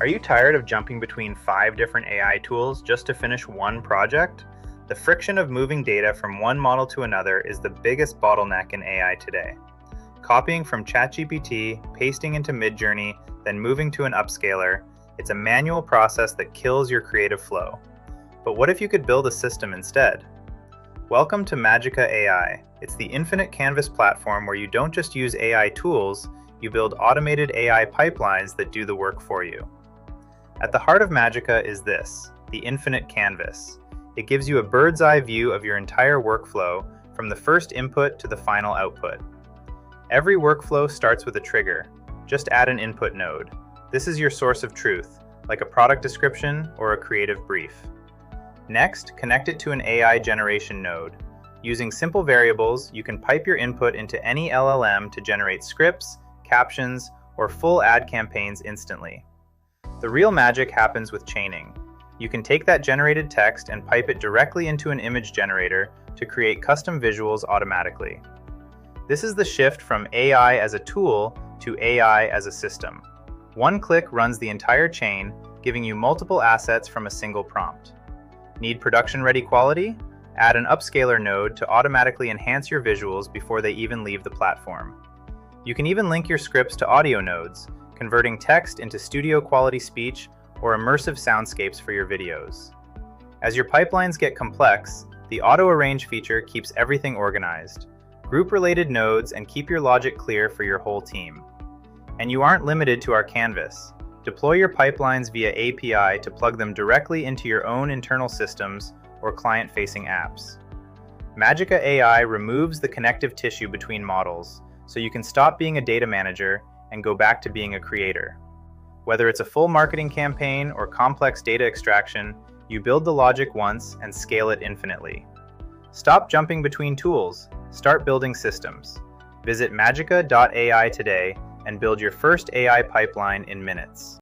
Are you tired of jumping between 5 different AI tools just to finish one project? The friction of moving data from one model to another is the biggest bottleneck in AI today. Copying from ChatGPT, pasting into Midjourney, then moving to an upscaler, it's a manual process that kills your creative flow. But what if you could build a system instead? Welcome to Magica AI. It's the infinite canvas platform where you don't just use AI tools, you build automated AI pipelines that do the work for you. At the heart of Magica is this, the infinite canvas. It gives you a bird's eye view of your entire workflow, from the first input to the final output. Every workflow starts with a trigger. Just add an input node. This is your source of truth, like a product description or a creative brief. Next, connect it to an AI generation node. Using simple variables, you can pipe your input into any LLM to generate scripts, captions, or full ad campaigns instantly. The real magic happens with chaining. You can take that generated text and pipe it directly into an image generator to create custom visuals automatically. This is the shift from AI as a tool to AI as a system. One click runs the entire chain, giving you multiple assets from a single prompt. Need production-ready quality? Add an upscaler node to automatically enhance your visuals before they even leave the platform. You can even link your scripts to audio nodes, converting text into studio-quality speech or immersive soundscapes for your videos. As your pipelines get complex, the auto-arrange feature keeps everything organized. Group related nodes and keep your logic clear for your whole team. And you aren't limited to our canvas. Deploy your pipelines via API to plug them directly into your own internal systems or client-facing apps. Magica AI removes the connective tissue between models, so you can stop being a data manager and go back to being a creator. Whether it's a full marketing campaign or complex data extraction, you build the logic once and scale it infinitely. Stop jumping between tools. Start building systems. Visit magica.ai today and build your first AI pipeline in minutes.